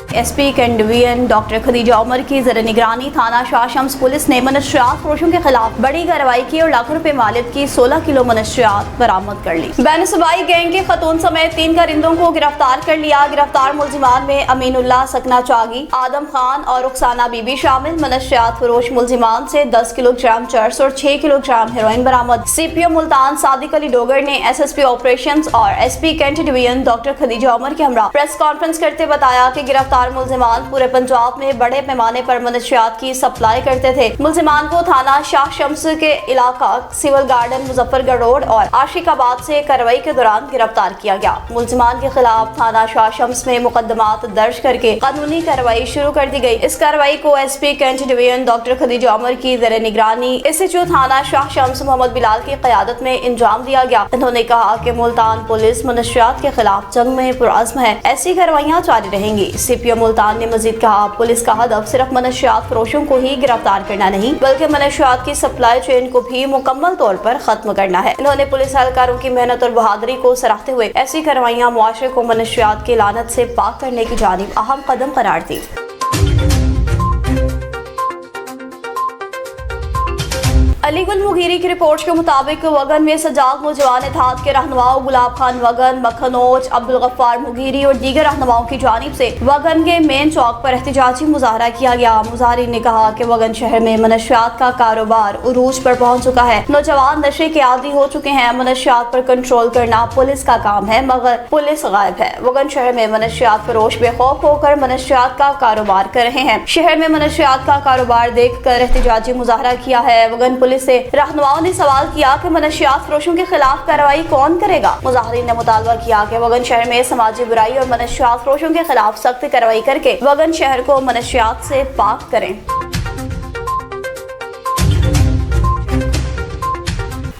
SP cantt division doctor Khadija Umar की ज़र निगरानी थाना शाह शम्स पुलिस ने मनशियात फरोशों के खिलाफ बड़ी कार्रवाई की और लाखों रुपए मालियत की 16 किलो मनशियात बरामद कर ली। बैनुसूबाई गैंग के खतून समेत 3 कारिंदों को गिरफ्तार कर लिया। गिरफ्तार मुलजिमान में अमीनुल्लाह सकना चागी, आदम खान और रुखसाना बीबी शामिल। मनशियात फरोश मुलजिमान से 10 किलोग्राम चर्स और 6 किलोग्राम हेरोइन बरामद। CPO मुल्तान सादिक अली डोगर ने SSP ऑपरेशंस और SP cantt division doctor Khadija Umar के हमरा प्रेस कॉन्फ्रेंस करते बताया कि गिरफ्तार मुलजिमान पूरे पंजाब में बड़े पैमाने पर मनशियात की सप्लाई करते थे। मुलजिमान को थाना शाह शम्स के इलाका सिविल गार्डन मुजफ्फरगढ़ रोड और आशिकाबाद से कार्रवाई के दौरान गिरफ्तार किया गया। मुलजिमान के खिलाफ थाना शाह शम्स में मुकदमात दर्ज करके कानूनी कार्रवाई शुरू कर दी गई। इस कार्रवाई को SP cantt division doctor Khadija Umar की ज़र निगरानी SHO थाना शाह शम्स मोहम्मद बिलाल की क़यादत में इंजाम दिया गया। उन्होंने कहा कि मुल्तान पुलिस मनशियात के खिलाफ जंग में पुरअज़्म है, ऐसी कार्रवाइयाँ जारी रहेंगी। CPO मुल्तान ने मजीद कहा, पुलिस का हदफ सिर्फ मनशियात फरोशों को ही गिरफ्तार करना नहीं बल्कि मनशियात की सप्लाई चेन को भी मुकम्मल तौर पर खत्म करना है। इन्होंने पुलिस एहलकारों की मेहनत और बहादुरी को सराहते हुए ऐसी कार्रवाइयाँ मुआशरे को मनशियात की लानत से पाक करने की जानिब अहम कदम करार दी। अली गुल मुगीरी की रिपोर्ट के मुताबिक वगन में सजाग नौजवान इत्तेहाद के रहनुमाओं गुलाब खान वगन, मखनोज, अब्दुल गफ्फार मुगीरी और दीगर रहनुमाओं की जानिब से वगन के मेन चौक पर एहतजाजी मुजाहरा किया गया। मुजाहरीन ने कहा कि वगन शहर में मनशियात का कारोबार उरूज पर पहुंच चुका है। नौजवान नशे के आदी हो चुके हैं। मनशियात पर कंट्रोल करना पुलिस का काम है मगर पुलिस गायब है। वगन शहर में मनशियात फरोश बेखौफ होकर मनशियात का कारोबार कर रहे हैं। शहर में मनशियात का कारोबार देख कर एहतजाजी मुजाहरा किया है। वगन पुलिस से रहनुमाओं ने सवाल किया कि मनशियात फरोशों के खिलाफ कार्रवाई कौन करेगा। मुजाहिरीन ने मुतालबा किया कि वगन शहर में समाजी बुराई और मनशियात फरोशों के खिलाफ सख्त कार्रवाई करके वगन शहर को मनशियात से पाक करें।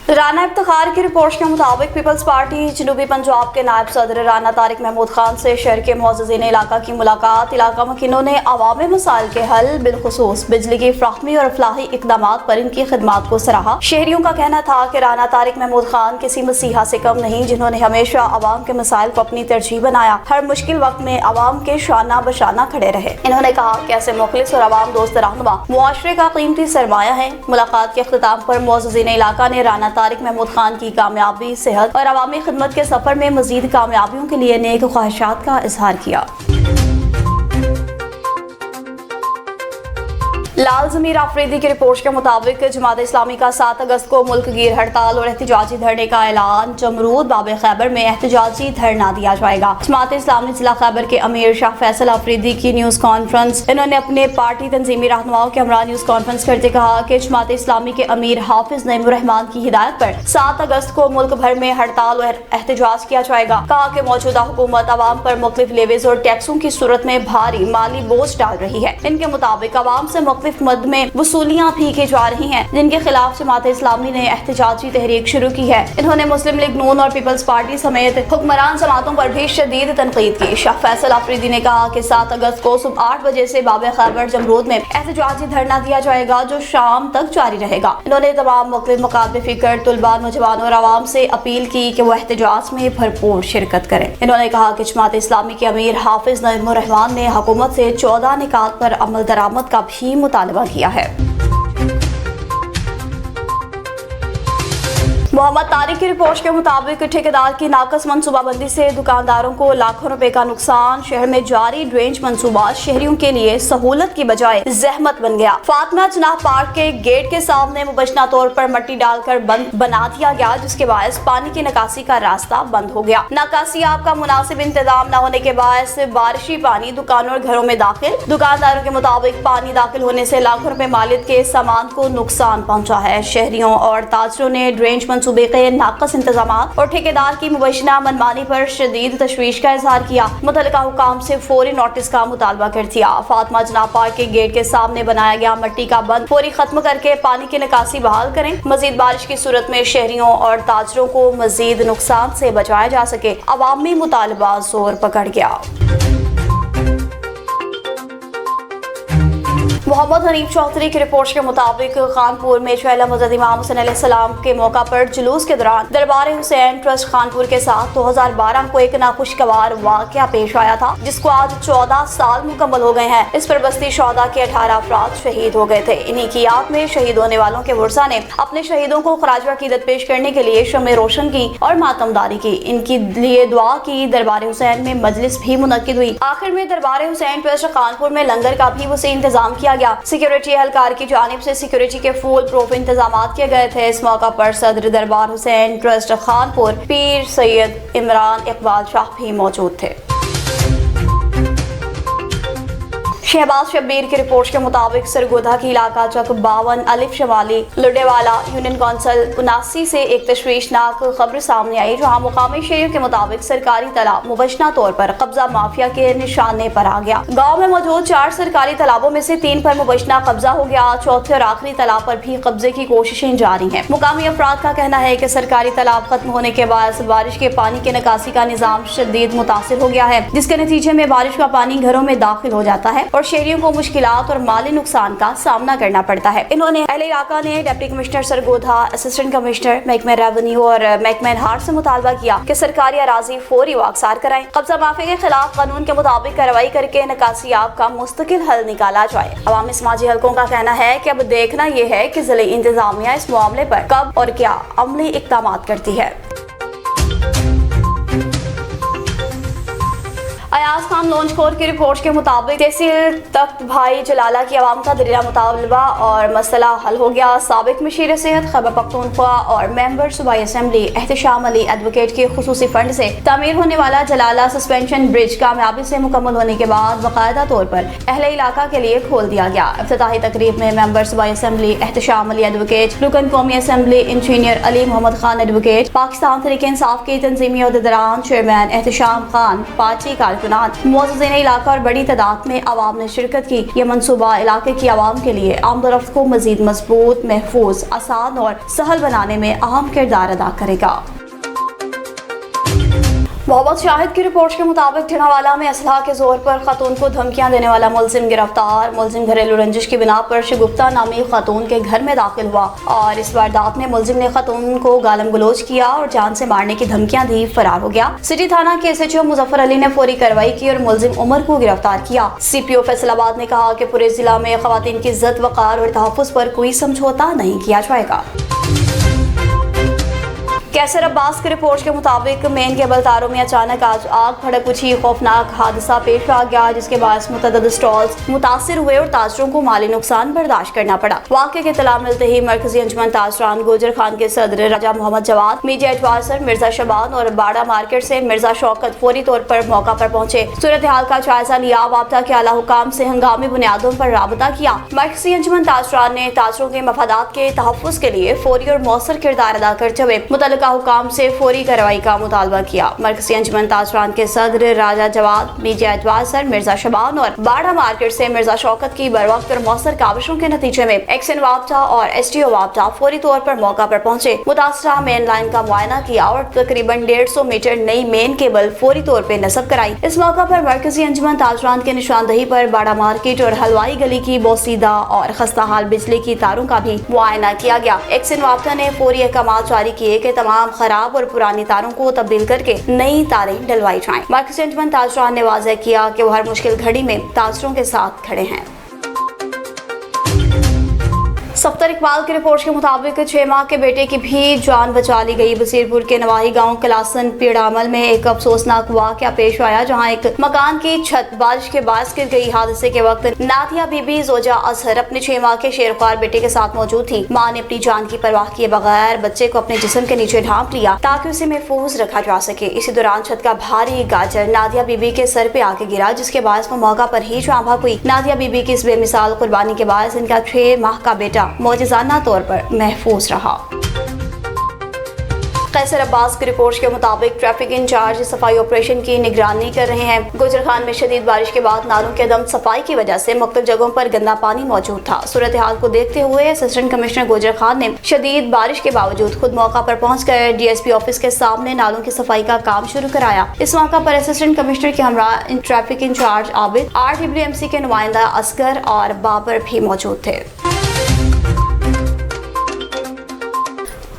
राना इफ्तिखार की रिपोर्ट के मुताबिक पीपल्स पार्टी जनूबी पंजाब के नायब सदर राना तारिक महमूद खान से शहर के मुअज़्ज़िज़ीन इलाका की मुलाकात। इलाका मकीनों ने अवामी मसाइल के हल बिलखुसूस बिजली की फ्राहमी और फलाही इक़दामात पर इनकी खिदमात को सराहा। शहरियों का कहना था कि राना तारिक महमूद खान किसी मसीहा से कम नहीं, जिन्होंने हमेशा अवाम के मसाइल को अपनी तरजीह बनाया। हर मुश्किल वक्त में अवाम के शाना बशाना खड़े रहे। इन्होंने कहा कि ऐसे मुखलिस और अवाम दोस्त रहनुमा मुआशरे का कीमती सरमाया है। मुलाकात के अख्तिताम पर मुअज़्ज़िज़ीन इलाका ने राना तारिक महमूद खान की कामयाबी, सेहत और अवामी खिदमत के सफर में मजीद कामयाबियों के लिए नेक ख्वाहिशात का इजहार किया। लाल ज़मीर आफरीदी की रिपोर्ट के मुताबिक जमात इस्लामी का 7 अगस्त को मुल्क गिर हड़ताल और एहतजाजी धरने का ऐलान। जमरूद बाब खैबर में एहतजाजी धरना दिया जाएगा। जमात इस्लामी जिला खैबर के अमीर शाह फैसल आफरीदी की न्यूज़ कॉन्फ्रेंस। इन्होंने अपने पार्टी तंजीमी रहनुमाओं के हमरा न्यूज़ कॉन्फ्रेंस करते कहा कि जमात इस्लामी के अमीर हाफिज नईमुर रहमान की हिदायत पर 7 अगस्त को मुल्क भर में हड़ताल और एहतजाज किया जाएगा। कहा कि मौजूदा हुकूमत आवाम पर मुख्तलिफ लेवीज और टैक्सों की सूरत में भारी माली बोझ डाल रही है। इनके मुताबिक आवाम से मुख्तलिफ मद में वसूलियां भी की जा रही हैं, जिनके खिलाफ जमात इस्लामी ने एहतजाजी तहरीक शुरू की है। इन्होंने मुस्लिम लीग नून और पीपल्स पार्टी समेत हुक्मरान जमातों पर भी शदीद तनकीद की। शाह फैसल आफरीदी ने कहा कि 7 अगस्त को सुबह 8 बजे से बाब खैबर जमरूद में एहतजाजी धरना दिया जाएगा जो शाम तक जारी रहेगा। इन्होंने तमाम मुख्तलिफ मकातब फिक्र, तुलबा, नौजवानों और आवाम से अपील की कि वो एहतजाज में भरपूर शिरकत करें। इन्होंने कहा कि जमात इस्लामी के अमीर हाफिज नईमुर रहमान ने हुकूमत से 14 निकात पर अमल दरामद का भी मुतालबा किया है। मोहम्मद तारिक की रिपोर्ट के मुताबिक ठेकेदार की नाकस मनसूबाबंदी से दुकानदारों को लाखों रुपए का नुकसान। शहर में जारी ड्रेनेज मनसूबा शहरियों के लिए सहूलत की बजाय जहमत बन गया। फातिमा जनाह पार्क के गेट के सामने मुबैना तौर पर मट्टी डालकर बंद बना दिया गया, जिसके बायस पानी की निकासी का रास्ता बंद हो गया। निकासी आप का मुनासिब इंतजाम न होने के बायस बारिशी पानी दुकानों और घरों में दाखिल। दुकानदारों के मुताबिक पानी दाखिल होने से लाखों रुपए मालियत के सामान को नुकसान पहुँचा है। शहरियों और ताजरों ने ड्रेनेज सूबे के नाकस इंतजाम और ठेकेदार की मुबैना मनमानी पर शदीद तशवीश का इजहार किया। मुतल्लिका हुकाम से फौरी नोटिस का मुतालबा कर दिया। फातिमा जनाह पार्क के गेट के सामने बनाया गया मट्टी का बंद फौरी खत्म करके पानी की निकासी बहाल करें। मजीद बारिश की सूरत में शहरियों और ताजरों को मजीद नुकसान से बचाया जा सके। अवामी मुतालबा जोर पकड़ गया। मोहम्मद हनीफ चौधरी की रिपोर्ट के मुताबिक खानपुर में चौलम हज़रत इमाम हुसैन अलैहिस्सलाम के मौका पर जुलूस के दौरान दरबार हुसैन ट्रस्ट खानपुर के साथ 2012 को एक नाखुशगवार वाक़या पेश आया था, जिसको आज 14 साल मुकम्मल हो गए हैं। इस पर बस्ती शौदा के 18 अफराद शहीद हो गए थे। इन्हीं की याद में शहीद होने वालों के वर्सा ने अपने शहीदों को खराज अकीदत पेश करने के लिए शम्मे रोशन की और मातमदारी की। इनके लिए दुआ की। दरबार हुसैन में मजलिस भी मुनक्किद हुई। आखिर में दरबार हुसैन ट्रस्ट कानपुर में लंगर का भी वसी इंतजाम किया गया। सिक्योरिटी एहलकार की जानिब से सिक्योरिटी के फुल प्रूफ इंतजाम किए गए थे। इस मौका पर सदर दरबार हुसैन ट्रस्ट खानपुर पीर सैयद इमरान इकबाल शाह भी मौजूद थे। शहबाज शब्बीर की रिपोर्ट के मुताबिक सरगोधा की इलाका चक 52 अलिफ शमाली लुडेवाला यूनियन कौंसिल 79 से एक तशवीशनाक खबर सामने आई, जहां मुकामी शहरियों के मुताबिक सरकारी तालाब मुबैना तौर पर कब्जा माफिया के निशाने पर आ गया। गांव में मौजूद 4 सरकारी तालाबों में से 3 पर मुबैना कब्जा हो गया। चौथे और आखिरी तालाब पर भी कब्जे की कोशिशें जारी हैं। मुकामी अफराद का कहना है कि सरकारी तालाब खत्म होने के बाद बारिश के पानी के निकासी का निजाम शदीद मुतासिर हो गया है, जिसके नतीजे में बारिश का पानी घरों में दाखिल हो जाता है और शहरियों को मुश्किलात और माली नुकसान का सामना करना पड़ता है। इन्होंने अहले इलाका ने deputy commissioner Sargodha, assistant commissioner महकमे रेवेन्यू और महकमे हाट से मुतालबा किया कि सरकारी अराजी फौरी वाकसार कराएं। कब्जा माफिया के खिलाफ कानून के मुताबिक कार्रवाई करके निकासियाब का मुस्तकिल हल निकाला जाए। अवामी समाजी हलकों का कहना है कि अब देखना यह है कि जिले इंतजामिया इस मामले पर कब और क्या अमली इक़दाम करती है। अयाज खान लॉन्चखोर की रिपोर्ट के मुताबिक तहसील तख्त भाई जलाला की आवाम का दरिया मुतालबा और मसला हल हो गया। साबिक मशीर सेहत खैबर पख्तूनख्वा और मेंबर सूबाई असेंबली एहतशाम अली एडवोकेट के खुसूसी फंड से तामीर होने वाला जलाला सस्पेंशन ब्रिज कामयाबी से मुकम्मल होने के बाद बाकायदा तौर पर अहले इलाका के लिए खोल दिया गया। इफ्तिताही तकरीब में मेंबर सूबाई असेंबली एहतशाम अली एडवोकेट, रुकन कौमी assembly engineer Ali Mohammad Khan advocate, Pakistan Tehreek Insaf के तंजीमी अहदेदारान, चेयरमैन एहतशाम खान, पार्टी मुअज़्ज़िज़ीन इलाका और बड़ी तादाद में आवाम ने शिरकत की। यह मनसूबा इलाके की आवाम के लिए आमदोरफ्त को मजीद मजबूत, महफूज, आसान और सहल बनाने में अहम किरदार अदा करेगा। मोहम्मद शाहिद की रिपोर्ट के मुताबिक ढिनावाला में असलहा के जोर पर खातून को धमकियां देने वाला मुलजिम गिरफ्तार। मुलजिम घरेलू रंजिश की बिना पर शगुफ्ता नामी खातून के घर में दाखिल हुआ और इस वारदात में मुलजिम ने खातून को गालम गलोच किया और जान से मारने की धमकियां दी, फरार हो गया। सिटी थाना के SHO मुजफ्फर अली ने फौरी कार्रवाई की और मुलजिम उमर को गिरफ्तार किया। CPO फैसलाबाद ने कहा कि पूरे जिला में खवातीन की इज्जत, वकार और तहफ़्फ़ुज़ पर कोई समझौता नहीं किया जाएगा। कैसर अब्बास की रिपोर्ट के मुताबिक मेन केबल तारों में अचानक आज आग भड़क उठी। खौफनाक हादसा पेश आ गया, जिसके बाद मुतअद्दिद स्टॉल्स मुतासिर हुए और ताजरों को माली नुकसान बर्दाश्त करना पड़ा। वाक़े की इत्तला मिलते ही मरकजी अंजुमन ताजरान गोजर खान के सदर राजा मोहम्मद जवाद, मीडिया एडवाइजर मिर्जा शबान और बाड़ा मार्केट से मिर्जा शौकत फौरी तौर पर मौका पर पहुंचे। सूरत हाल का जायजा लिया। वाबता के आला हुकाम से हंगामी बुनियादों पर राबता किया। मरकजी अंजुमन ताजरान ने ताजरों के मफादात के तहफ़्फ़ुज़ के लिए फौरी और मौसर किरदार अदा करते हुए मुतल्लिका हुकाम से फौरी कार्रवाई का मुतालबा किया। मरकजी अंजुमन ताजरान के सदर राजा जवाद, मीडिया एडवाइजर मिर्जा शबान और बाड़ा मार्केट से मिर्जा शौकत की बरवक्त और मौसर काविशों के नतीजे में एक्शन वाबता और STO वाबता फौरी तौर पर मौका पर पहुंचे। मुतासरा मेन लाइन का मुआयना किया और तकरीबन 150 मीटर नई मेन केबल फौरी तौर पर नस्ब कराई। इस मौका पर मरकजी अंजुमन ताजरान के निशानदही पर बाड़ा मार्केट और हलवाई गली की बोसीदा और खस्ता हाल बिजली की तारों का भी मुआयना किया गया। एक्शन वाबता ने फौरी अहकाम जारी किए कि तमाम खराब और पुरानी तारों को तब्दील करके नई तारें डलवाई जाएं। मरकजी अंजुमन ताजरान ने वाज़ेह किया कि वो हर मुश्किल घड़ी में ताजरों के साथ खड़े हैं। सफ्तर इकबाल की रिपोर्ट के मुताबिक 6 माह के बेटे की भी जान बचा ली गई। बसीरपुर के नवाही गांव कलासन पीड़ामल में एक अफसोसनाक वाक़या पेश आया, जहां एक मकान की छत बारिश के बायस गिर गई। हादसे के वक्त नादिया बीबी जोजा अजहर अपने 6 माह के शेरख्वार बेटे के साथ मौजूद थी। मां ने अपनी जान की परवाह किए बगैर बच्चे को अपने जिस्म के नीचे ढांप लिया ताकि उसे महफूज रखा जा सके। इसी दौरान छत का भारी गाजर नादिया बीबी के सर पे आके गिरा, जिसके बायस वो मौका पर ही जाँ भाग हुई। नादिया बीबी की इस बेमिसाल कुर्बानी के बायस इनका 6 माह का बेटा मौजज़ाना तौर पर महफूज रहा। قیصر عباس کی رپورٹ کے مطابق ٹریفک انچارج صفائی آپریشن کی نگرانی کر رہے ہیں۔ گوجر خان میں شدید بارش کے بعد نالوں کے عدم صفائی کی وجہ سے مختلف جگہوں پر گندا پانی موجود تھا۔ صورتحال کو دیکھتے ہوئے اسسٹنٹ کمشنر گوجر خان نے شدید بارش کے باوجود خود موقع پر پہنچ کر ڈی ایس پی آفس کے سامنے نالوں کی صفائی کا کام شروع کرایا۔ اس موقع پر اسسٹنٹ کمشنر کے ہمراہ ٹریفک انچارج عابد، RWMC کے نمائندہ اصغر اور بابر بھی موجود تھے۔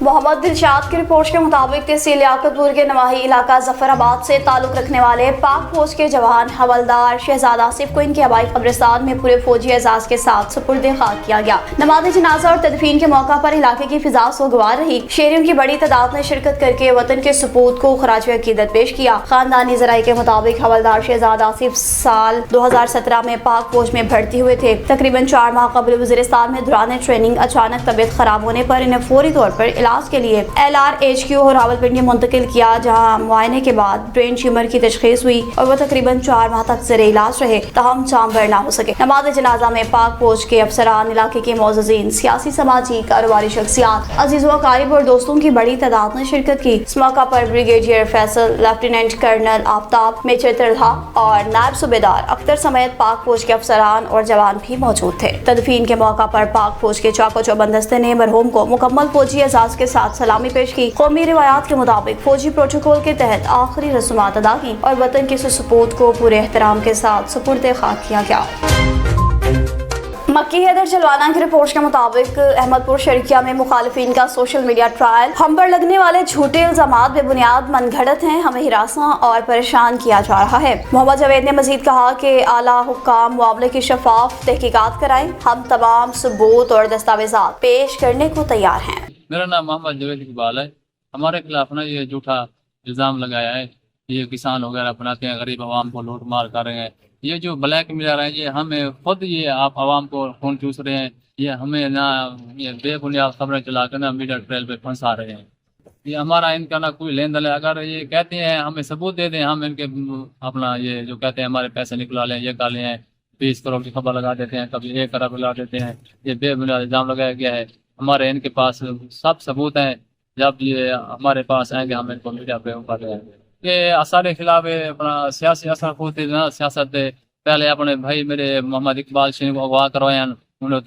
محمد دلشاد کی رپورٹ کے مطابق تحصیل لیاقت پور کے نواحی علاقہ ظفر آباد سے تعلق رکھنے والے پاک فوج کے جوان حوالدار شہزاد آصف کو ان کے آبائی قبرستان میں پورے فوجی اعزاز کے ساتھ سپرد خاک کیا گیا۔ نماز جنازہ اور تدفین کے موقع پر علاقے کی فضا سوگوار رہی۔ شہریوں کی بڑی تعداد نے شرکت کر کے وطن کے سپوت کو خراج عقیدت پیش کیا۔ خاندانی ذرائع کے مطابق حوالدار شہزاد آصف سال 2017 میں پاک فوج میں بھرتی ہوئے تھے۔ تقریباً 4 ماہ قبل وزیرستان میں دوران ٹریننگ اچانک طبیعت خراب ہونے پر انہیں فوری طور پر علاج کے لیے LRHQ اور راولپنڈی منتقل کیا، جہاں معائنے کے بعد برین ٹیومر کی تشخیص ہوئی اور وہ تقریباً 4 ماہ تک زیر علاج رہے، تاہم چامبر نہ ہو سکے۔ نماز جنازہ میں پاک فوج کے افسران، علاقے کے معززین، سیاسی سماجی کاروباری شخصیات، عزیز و اقارب اور دوستوں کی بڑی تعداد نے شرکت کی۔ اس موقع پر بریگیڈیئر فیصل، لیفٹیننٹ کرنل آفتاب، میجر طلحہ اور نائب صوبیدار اختر سمیت پاک فوج کے افسران اور جوان بھی موجود تھے۔ تدفین کے موقع پر پاک فوج کے چاق و چوبند دستے نے مرحوم کو مکمل فوجی اعزاز کے ساتھ سلامی پیش کی۔ قومی روایات کے مطابق فوجی پروٹوکول کے تحت آخری رسومات ادا کی اور وطن کے سپوت کو پورے احترام کے ساتھ سپرد خاک کیا گیا۔ مکی حیدر جلوانہ کی رپورٹ کے مطابق احمد پور شرکیہ میں مخالفین کا سوشل میڈیا ٹرائل، ہم پر لگنے والے جھوٹے الزامات بے بنیاد من گھڑت ہیں، ہمیں ہراساں اور پریشان کیا جا رہا ہے۔ محمد جاوید نے مزید کہا کہ اعلیٰ حکام معاملے کی شفاف تحقیقات کرائیں، ہم تمام ثبوت اور دستاویزات پیش کرنے کو تیار ہیں۔ میرا نام محمد جاوید اقبال ہے۔ ہمارے خلاف نا یہ جھوٹا الزام لگایا ہے، یہ کسان وغیرہ بناتے ہیں، غریب عوام کو لوٹ مار کر رہے ہیں، یہ جو بلیک میلر ہیں، یہ ہمیں خود یہ آپ عوام کو خون چوس رہے ہیں، یہ ہمیں نہ یہ بے بنیاد خبریں چلا کر نہ میڈیا ٹریل پہ پھنسا رہے ہیں۔ یہ ہمارا ان کا نہ کوئی لین دین ہے۔ اگر یہ کہتے ہیں ہمیں ثبوت دے دیں، ہم ان کے اپنا یہ جو کہتے ہیں ہمارے پیسے نکلا لیں، یہ کر لیں ہیں، 20 کروڑ کی خبر لگا دیتے ہیں، کبھی 1 ارب لگا دیتے ہیں، یہ بے بنیاد الزام لگایا گیا ہے۔ ہمارے ان کے پاس سب ثبوت ہیں، جب یہ ہمارے پاس آئیں گے ہم ان کو میڈیا پہ اوپر لیں گے۔ یہ اثر کے خلاف اپنا سیاسی اثر ہوتے نا، سیاست پہلے اپنے بھائی میرے محمد اقبال شریف کو اغوا کروائے، انہوں نے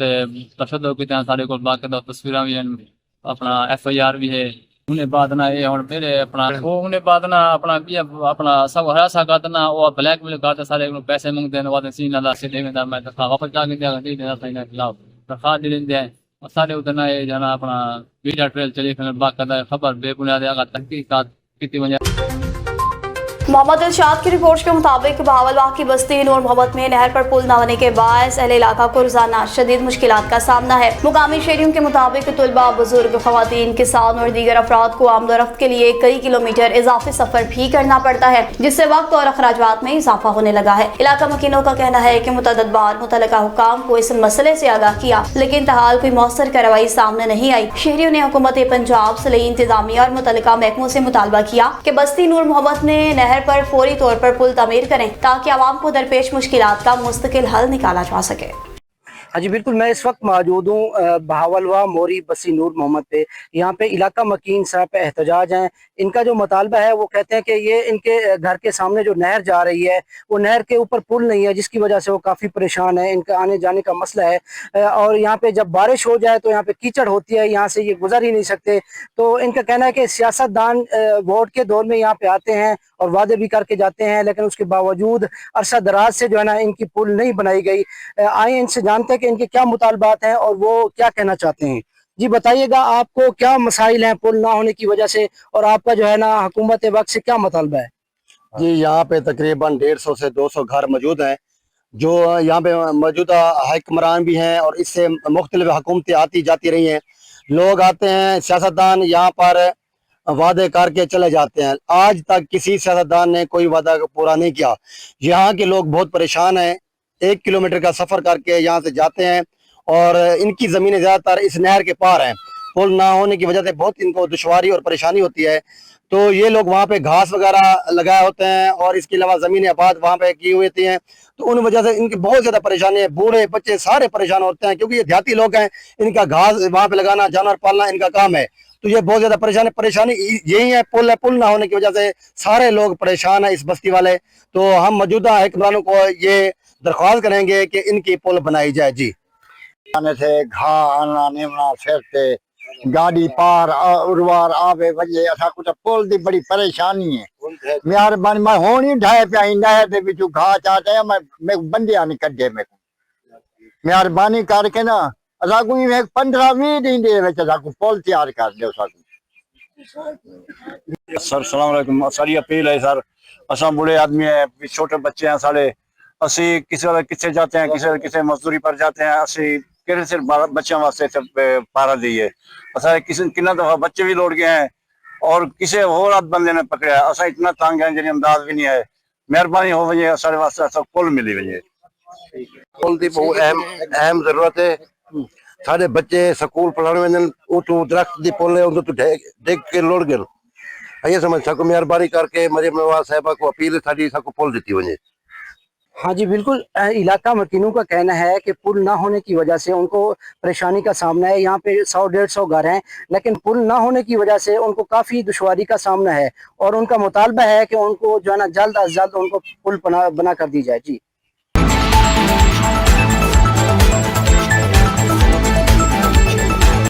تشدد کیتے ہیں، سارے کو باقاعدہ تصویراں بھی ہیں، اپنا FIR بھی ہے۔ انہیں بعد نہ یہ ہوں میرے اپنا وہ انہیں بعد نہ اپنا اپنا سب ہراساں کرتے نا، وہ بلیک میل کرتے، سارے کو پیسے منگتے ہیں، وہ سین اللہ سے دے میں دفعہ واپس جا کے دیا نہیں دینا صحیح خلاف درخواست دے دیں سارے ادھر نہ یہ جانا اپنا میڈیا ٹریل چلی باقاعدہ خبر بے بنیاد اگر تحقیقات کی وجہ۔ محمد دلشاد کی رپورٹ کے مطابق بہاولپور کی بستی نور محمد میں نہر پر پل نہ ہونے کے باعث اہل علاقہ کو روزانہ شدید مشکلات کا سامنا ہے۔ مقامی شہریوں کے مطابق طلباء، بزرگ، خواتین، کسان اور دیگر افراد کو آمد و رفت کے لیے کئی کلومیٹر اضافی سفر بھی کرنا پڑتا ہے، جس سے وقت اور اخراجات میں اضافہ ہونے لگا ہے۔ علاقہ مکینوں کا کہنا ہے کہ متعدد بار متعلقہ حکام کو اس مسئلے سے آگاہ کیا، لیکن تاحال کوئی مؤثر کارروائی سامنے نہیں آئی۔ شہریوں نے حکومت پنجاب، صلیحی انتظامیہ اور متعلقہ محکموں سے مطالبہ کیا کہ بستی نور محمد میں نہر پر فوری طور پر پل تعمیر کریں تاکہ عوام کو درپیش مشکلات کا مستقل حل نکالا جا سکے۔ ہاں جی بالکل، میں اس وقت موجود ہوں بہاولپور موری بسی نور محمد پہ۔ یہاں پہ علاقہ مکین صاحب پہ احتجاج ہیں۔ ان کا جو مطالبہ ہے وہ کہتے ہیں کہ یہ ان کے گھر کے سامنے جو نہر جا رہی ہے وہ نہر کے اوپر پل نہیں ہے، جس کی وجہ سے وہ کافی پریشان ہے، ان کا آنے جانے کا مسئلہ ہے۔ اور یہاں پہ جب بارش ہو جائے تو یہاں پہ کیچڑ ہوتی ہے، یہاں سے یہ گزر ہی نہیں سکتے۔ تو ان کا کہنا ہے کہ سیاست دان ووٹ کے دور میں یہاں پہ آتے ہیں اور وعدے بھی کر کے جاتے ہیں، لیکن اس کے باوجود عرصہ دراز سے جو ہے نا ان کی پل نہیں بنائی گئی۔ آئیں ان سے جانتے ہیں کہ ان کے کیا مطالبات ہیں اور وہ کیا کہنا چاہتے ہیں۔ جی بتائیے گا، آپ کو کیا مسائل ہیں پل نہ ہونے کی وجہ سے، اور آپ کا جو ہے نا حکومت وقت سے کیا مطالبہ ہے؟ جی یہاں پہ تقریباً 150 سے 200 گھر موجود ہیں، جو یہاں پہ موجودہ حکمران بھی ہیں اور اس سے مختلف حکومتیں آتی جاتی رہی ہیں۔ لوگ آتے ہیں، سیاستدان یہاں پر وعدے کر کے چلے جاتے ہیں، آج تک کسی سیاستدان نے کوئی وعدہ پورا نہیں کیا۔ یہاں کے لوگ بہت پریشان ہیں، 1 کلومیٹر کا سفر کر کے یہاں سے جاتے ہیں، اور ان کی زمینیں زیادہ تر اس نہر کے پار ہیں۔ پل نہ ہونے کی وجہ سے بہت ان کو دشواری اور پریشانی ہوتی ہے، تو یہ لوگ وہاں پہ گھاس وغیرہ لگائے ہوتے ہیں اور اس کے علاوہ زمین آباد وہاں پہ کی ہوئی ہوتی ہیں، تو ان وجہ سے ان کی بہت زیادہ پریشانی ہے۔ بوڑھے بچے سارے پریشان ہوتے ہیں، کیونکہ یہ دیہاتی لوگ ہیں، ان کا گھاس وہاں پہ لگانا، جانور پالنا ان کا کام ہے۔ तो ये बहुत ज्यादा परेशानी यही है, पुल ना होने की वजह से सारे लोग परेशान है इस बस्ती वाले। तो हम मौजूदा हुक्मरानों को ये दरख्वास्त करेंगे कि इनकी पुल बनाई जाए। जी आने से घा आना निमना सिर ते गाड़ी पार उर्वार आवे वजे असा कुछ पुल दी बड़ी परेशानी है। मेहरबानी मैं होनी ढाए पे नहर दे विचू घा चाटे मैं बंदिया नहीं कड्डे में मेहरबानी करके ना असा को 15-20 दिन दे विच असा को पुल तैयार कर दो सर सलाम अलैकुम। सारी अपील है सर, असा बुढ़े आदमी है, छोटे बच्चे हैं साढ़े, असी किसी वाले किसे जाते हैं, किसी मजदूरी पर जाते हैं, असी किसी सिर्फ बच्चों वास्ते पारा दिए असा किसी कितना दफा बच्चे भी लौट गए हैं और किसी और आध बंदे ने पकड़ा है। असा इतना तंग है जी अंदाज भी नहीं है। मेहरबानी हो वजे सारे वास्ते असा पुल मिली वजे। पुल की बहुत अहम जरूरत है। सारे बच्चे स्कूल पढ़ाने में उतो दरख्त दी पुल है उनको तो देख के लौट गए। ये समझ सको मेहरबानी करके मरियम नवाज साहिबा को अपील है साड़ी सको पुल दी वजे। हाँ जी बिल्कुल, इलाका मकीनों का कहना है कि पुल ना होने की वजह से उनको परेशानी का सामना है। यहाँ पे 100-150 घर हैं, लेकिन पुल ना होने की वजह से उनको काफ़ी दुश्वारी का सामना है और उनका मुतालबा है कि उनको जो है ना जल्द अज जल्द उनको पुल बना कर दी जाए। जी।